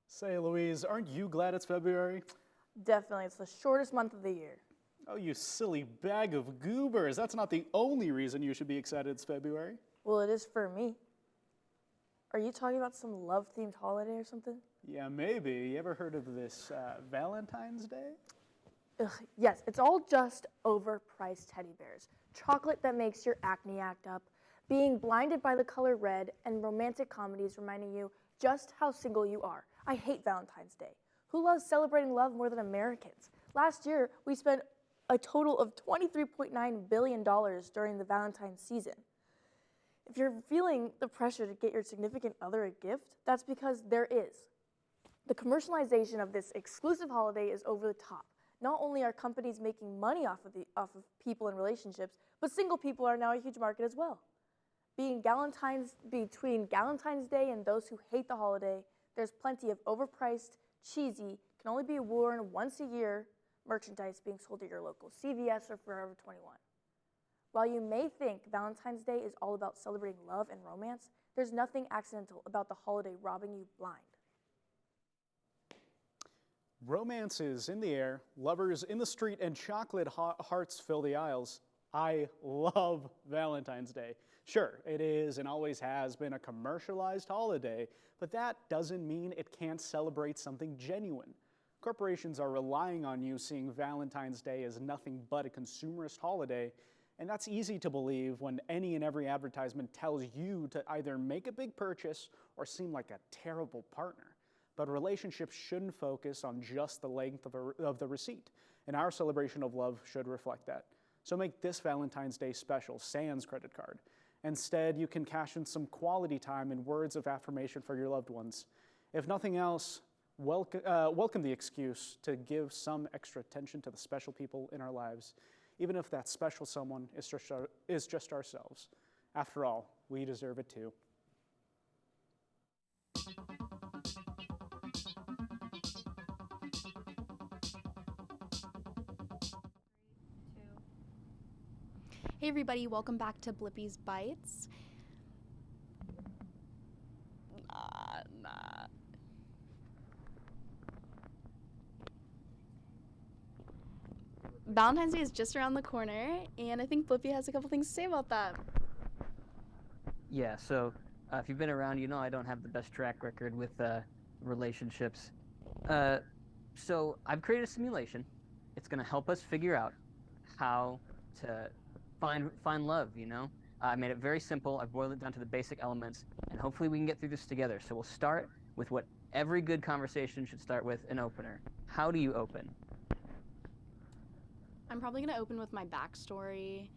Say, Louise, aren't you glad it's February? Definitely, it's the shortest month of the year. Oh, you silly bag of goobers. That's not the only reason you should be excited it's February. Well, it is for me. Are you talking about some love-themed holiday or something? Yeah, maybe. You ever heard of this Valentine's Day? Ugh, yes, it's all just overpriced teddy bears, chocolate that makes your acne act up, being blinded by the color red, and romantic comedies reminding you just how single you are. I hate Valentine's Day. Who loves celebrating love more than Americans? Last year, we spent a total of $23.9 billion during the Valentine's season. If you're feeling the pressure to get your significant other a gift, that's because there is. The commercialization of this exclusive holiday is over the top. Not only are companies making money off of people and relationships, but single people are now a huge market as well. Between Valentine's Day and those who hate the holiday, there's plenty of overpriced, cheesy, can only be worn once a year merchandise being sold at your local CVS or Forever 21. While you may think Valentine's Day is all about celebrating love and romance, there's nothing accidental about the holiday robbing you blind. Romance is in the air, lovers in the street, and chocolate hearts fill the aisles. I love Valentine's Day. Sure, it is and always has been a commercialized holiday, but that doesn't mean it can't celebrate something genuine. Corporations are relying on you seeing Valentine's Day as nothing but a consumerist holiday, and that's easy to believe when any and every advertisement tells you to either make a big purchase or seem like a terrible partner. But relationships shouldn't focus on just the length of the receipt, and our celebration of love should reflect that. So make this Valentine's Day special sans credit card. Instead, you can cash in some quality time and words of affirmation for your loved ones. If nothing else, welcome the excuse to give some extra attention to the special people in our lives, even if that special someone is just ourselves. After all, we deserve it too. Hey everybody, welcome back to Blippi's Bites. Valentine's Day is just around the corner, and I think Blippi has a couple things to say about that. Yeah, so if you've been around, you know I don't have the best track record with relationships. So I've created a simulation. It's going to help us figure out how to find love, you know? I made it very simple. I've boiled it down to the basic elements, and hopefully we can get through this together. So we'll start with what every good conversation should start with, an opener. How do you open? I'm probably going to open with my backstory.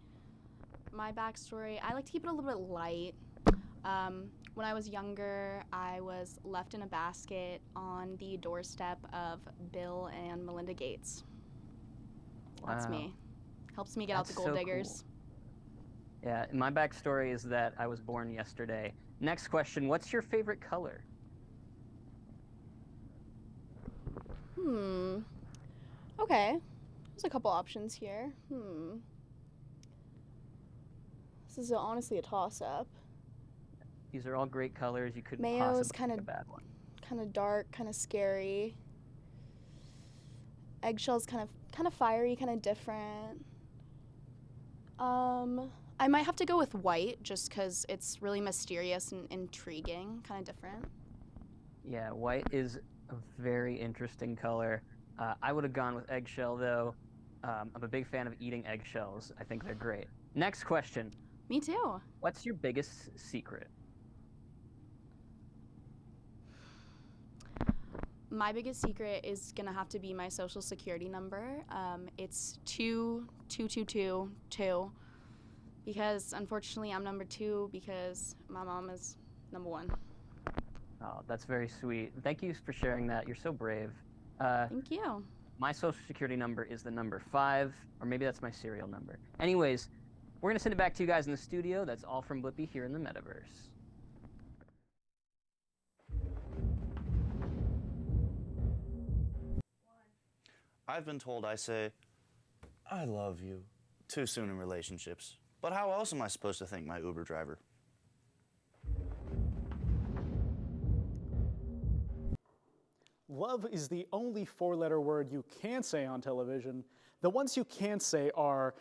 My backstory, I like to keep it a little bit light. When I was younger, I was left in a basket on the doorstep of Bill and Melinda Gates. That's Wow. me. Helps me get out the gold diggers. Cool. Yeah, my backstory is that I was born yesterday. Next question, what's your favorite color? Okay. There's a couple options here. This is honestly a toss-up. These are all great colors. You couldn't Mayo is possibly pick a bad one. kind of dark, kind of scary. Eggshell's kind of fiery, kind of different. I might have to go with white just because it's really mysterious and intriguing, kind of different. Yeah, white is a very interesting color. I would have gone with eggshell, though. I'm a big fan of eating eggshells. I think they're great. Next question. Me too. What's your biggest secret? My biggest secret is gonna have to be my social security number. It's 22222 because unfortunately I'm number 2 because my mom is number 1. Oh, that's very sweet. Thank you for sharing that. You're so brave. Thank you. My social security number is the number 5, or maybe that's my serial number. Anyways, we're gonna send it back to you guys in the studio. That's all from Blippi here in the metaverse. I've been told I say, I love you. Too soon in relationships. But how else am I supposed to thank my Uber driver? Love is the only four-letter word you can say on television. The ones you can't say are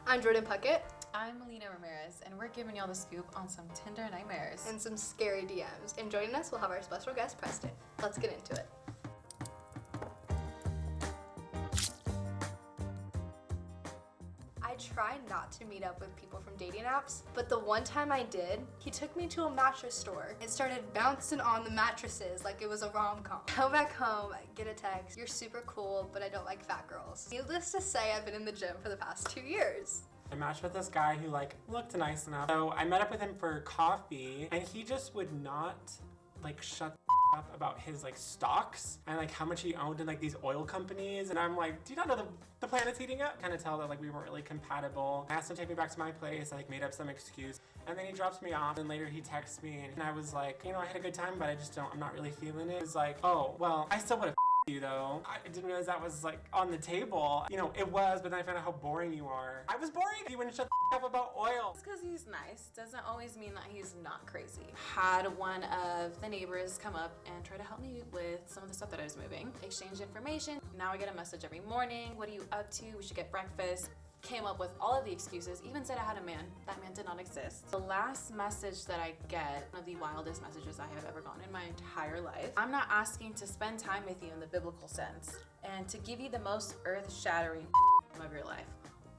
I'm Jordan Puckett. I'm Melina Ramirez, and we're giving y'all the scoop on some Tinder nightmares. And some scary DMs. And joining us, we'll have our special guest, Preston. Let's get into it. I try not to meet up with people from dating apps, but the one time I did, he took me to a mattress store and started bouncing on the mattresses like it was a rom-com. Go back home, get a text, "You're super cool, but I don't like fat girls." Needless to say, I've been in the gym for the past 2 years. I matched with this guy who looked nice enough. So I met up with him for coffee, and he just would not shut the up about his stocks and how much he owned in these oil companies. And I'm like, do you not know the planet's heating up? Kind of tell that we weren't really compatible. I asked him to take me back to my place. I made up some excuse. And then he drops me off, and later he texts me, and I was like, I had a good time, but I'm not really feeling it. He was like, oh, well, I still would have you though. I didn't realize that was on the table. It was, but then I found out how boring you are. I was boring. You wouldn't shut the up about oil. Just because he's nice doesn't always mean that he's not crazy. Had one of the neighbors come up and try to help me with some of the stuff that I was moving. Exchange information. Now I get a message every morning. What are you up to? We should get breakfast. Came up with all of the excuses, even said I had a man. That man did not exist. The last message that I get, one of the wildest messages I have ever gotten in my entire life. I'm not asking to spend time with you in the biblical sense and to give you the most earth-shattering of your life.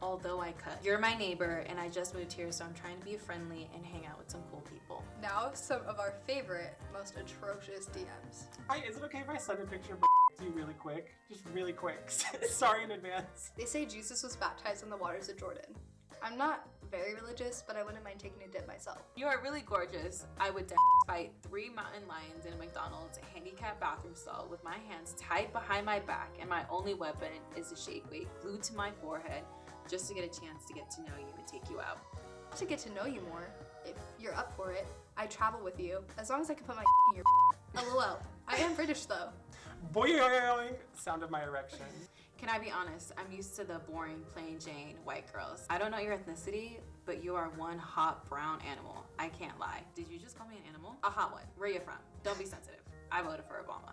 Although I could. You're my neighbor and I just moved here, so I'm trying to be friendly and hang out with some cool people. Now, some of our favorite, most atrocious DMs. Hi, is it okay if I send a picture of to you really quick? Just really quick. Sorry in advance. They say Jesus was baptized in the waters of Jordan. I'm not very religious, but I wouldn't mind taking a dip myself. You are really gorgeous. I would fight 3 mountain lions in a McDonald's handicapped bathroom stall with my hands tied behind my back, and my only weapon is a shake weight glued to my forehead just to get a chance to get to know you and take you out. To get to know you more, if you're up for it, I travel with you, as long as I can put my in your LOL. I am British though. Boing! Sound of my erection. Can I be honest? I'm used to the boring, plain Jane white girls. I don't know your ethnicity, but you are one hot brown animal. I can't lie. Did you just call me an animal? A hot one. Where you from? Don't be sensitive. I voted for Obama.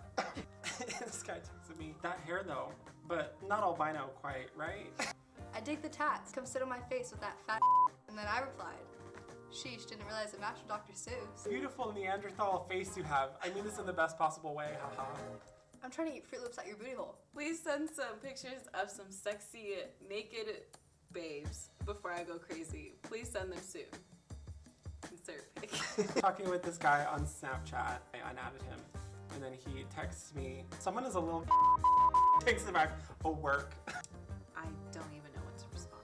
This guy texted me. That hair though, but not albino quite, right? I dig the tats. Come sit on my face with that fat and then I replied, "Sheesh, didn't realize it matched with Dr. Seuss." Beautiful Neanderthal face you have. I mean this in the best possible way, haha. I'm trying to eat Fruit Loops at your booty hole. Please send some pictures of some sexy, naked babes before I go crazy. Please send them soon. Insert pic. Talking with this guy on Snapchat, I unadded him, and then he texts me, "Someone is a little takes it back, oh work." I don't even know what to respond.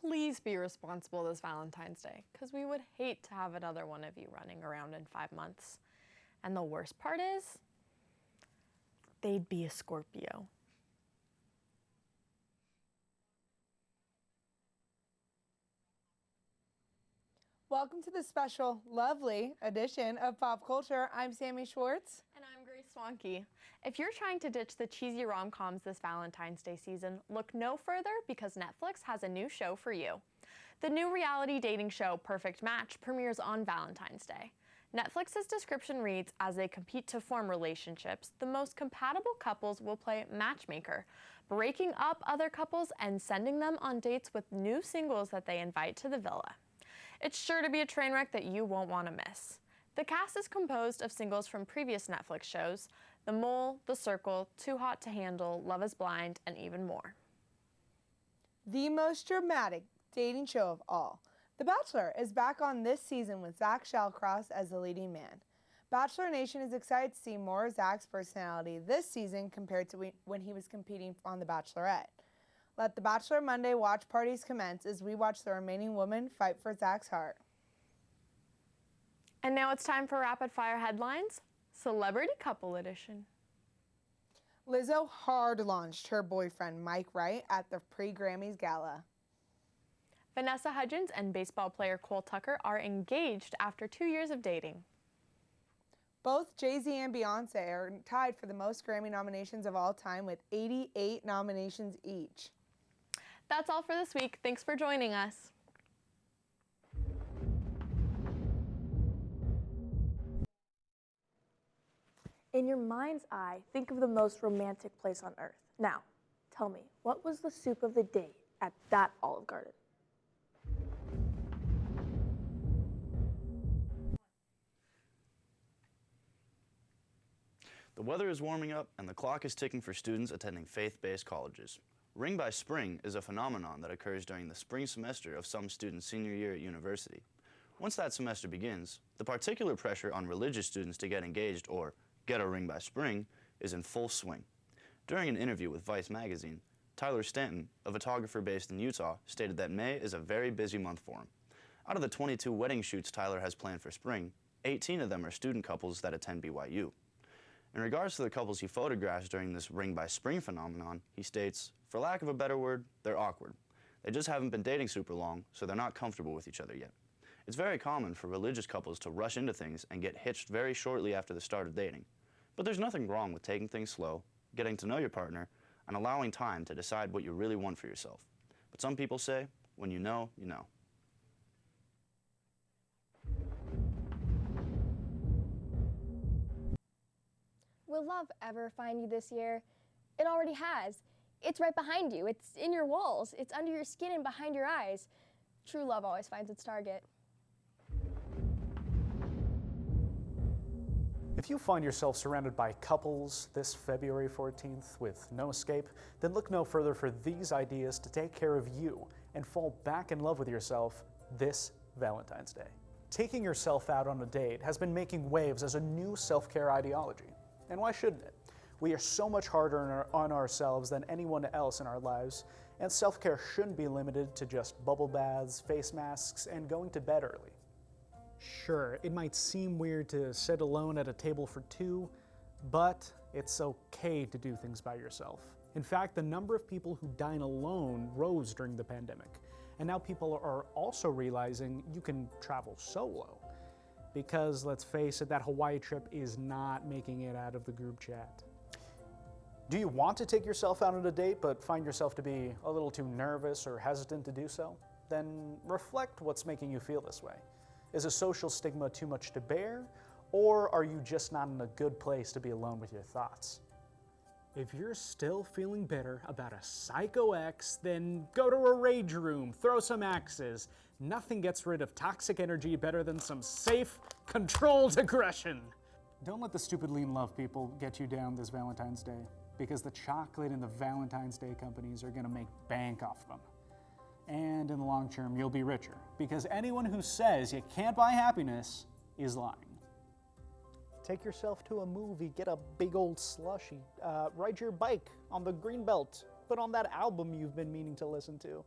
Please be responsible this Valentine's Day, because we would hate to have another one of you running around in 5 months. And the worst part is, they'd be a Scorpio. Welcome to the special, lovely edition of Pop Culture. I'm Sammy Schwartz. And I'm Grace Swanky. If you're trying to ditch the cheesy rom-coms this Valentine's Day season, look no further because Netflix has a new show for you. The new reality dating show, Perfect Match, premieres on Valentine's Day. Netflix's description reads, as they compete to form relationships, the most compatible couples will play matchmaker, breaking up other couples and sending them on dates with new singles that they invite to the villa. It's sure to be a train wreck that you won't want to miss. The cast is composed of singles from previous Netflix shows, The Mole, The Circle, Too Hot to Handle, Love is Blind, and even more. The most dramatic dating show of all. The Bachelor is back on this season with Zach Shallcross as the leading man. Bachelor Nation is excited to see more of Zach's personality this season compared to when he was competing on The Bachelorette. Let the Bachelor Monday watch parties commence as we watch the remaining women fight for Zach's heart. And now it's time for Rapid Fire Headlines, Celebrity Couple Edition. Lizzo hard launched her boyfriend Mike Wright at the pre-Grammys gala. Vanessa Hudgens and baseball player Cole Tucker are engaged after 2 years of dating. Both Jay-Z and Beyonce are tied for the most Grammy nominations of all time with 88 nominations each. That's all for this week. Thanks for joining us. In your mind's eye, think of the most romantic place on earth. Now, tell me, what was the soup of the day at that Olive Garden? The weather is warming up and the clock is ticking for students attending faith-based colleges. Ring by Spring is a phenomenon that occurs during the spring semester of some students' senior year at university. Once that semester begins, the particular pressure on religious students to get engaged or get a ring by spring is in full swing. During an interview with Vice magazine, Tyler Stanton, a photographer based in Utah, stated that May is a very busy month for him. Out of the 22 wedding shoots Tyler has planned for spring, 18 of them are student couples that attend BYU. In regards to the couples he photographs during this ring by spring phenomenon, he states, for lack of a better word, they're awkward. They just haven't been dating super long, so they're not comfortable with each other yet. It's very common for religious couples to rush into things and get hitched very shortly after the start of dating. But there's nothing wrong with taking things slow, getting to know your partner, and allowing time to decide what you really want for yourself. But some people say, when you know, you know. Will love ever find you this year? It already has. It's right behind you. It's in your walls. It's under your skin and behind your eyes. True love always finds its target. If you find yourself surrounded by couples this February 14th with no escape, then look no further for these ideas to take care of you and fall back in love with yourself this Valentine's Day. Taking yourself out on a date has been making waves as a new self-care ideology. And why shouldn't it? We are so much harder on ourselves than anyone else in our lives, and self-care shouldn't be limited to just bubble baths, face masks, and going to bed early. Sure, it might seem weird to sit alone at a table for two, but it's okay to do things by yourself. In fact, the number of people who dine alone rose during the pandemic, and now people are also realizing you can travel solo. Because let's face it, that Hawaii trip is not making it out of the group chat. Do you want to take yourself out on a date but find yourself to be a little too nervous or hesitant to do so? Then reflect what's making you feel this way. Is a social stigma too much to bear, or are you just not in a good place to be alone with your thoughts? If you're still feeling bitter about a psycho ex, then go to a rage room, throw some axes. Nothing gets rid of toxic energy better than some safe, controlled aggression. Don't let the stupid lean love people get you down this Valentine's Day, because the chocolate and the Valentine's Day companies are gonna make bank off them. And in the long term, you'll be richer, because anyone who says you can't buy happiness is lying. Take yourself to a movie, get a big old slushie, ride your bike on the greenbelt, put on that album you've been meaning to listen to,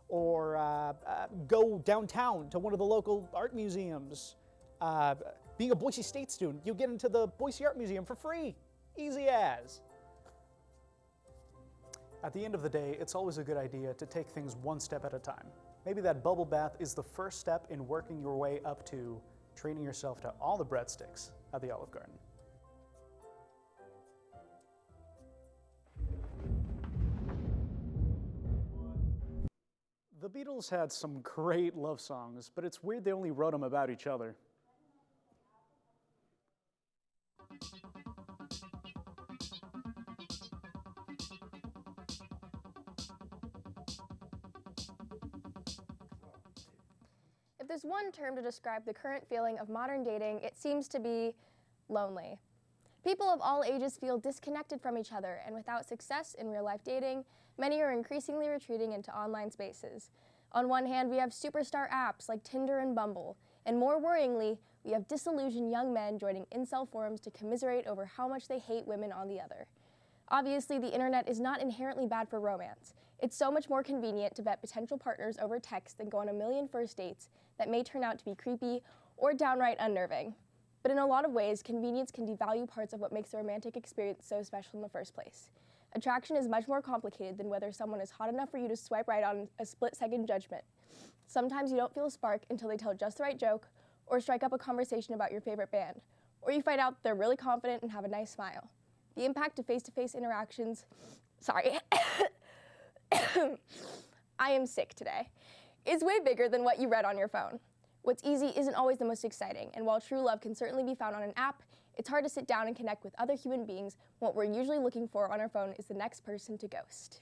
or go downtown to one of the local art museums. Being a Boise State student, you get into the Boise Art Museum for free, easy as. At the end of the day, it's always a good idea to take things one step at a time. Maybe that bubble bath is the first step in working your way up to treating yourself to all the breadsticks at the Olive Garden. The Beatles had some great love songs, but it's weird they only wrote them about each other. If there's one term to describe the current feeling of modern dating, it seems to be lonely. People of all ages feel disconnected from each other, and without success in real-life dating, many are increasingly retreating into online spaces. On one hand, we have superstar apps like Tinder and Bumble, and more worryingly, we have disillusioned young men joining incel forums to commiserate over how much they hate women on the other. Obviously, the internet is not inherently bad for romance. It's so much more convenient to vet potential partners over text than go on a million first dates that may turn out to be creepy or downright unnerving. But in a lot of ways, convenience can devalue parts of what makes the romantic experience so special in the first place. Attraction is much more complicated than whether someone is hot enough for you to swipe right on a split-second judgment. Sometimes you don't feel a spark until they tell just the right joke, or strike up a conversation about your favorite band, or you find out they're really confident and have a nice smile. The impact of face-to-face interactions, I am sick today, is way bigger than what you read on your phone. What's easy isn't always the most exciting, and while true love can certainly be found on an app, it's hard to sit down and connect with other human beings. What we're usually looking for on our phone is the next person to ghost.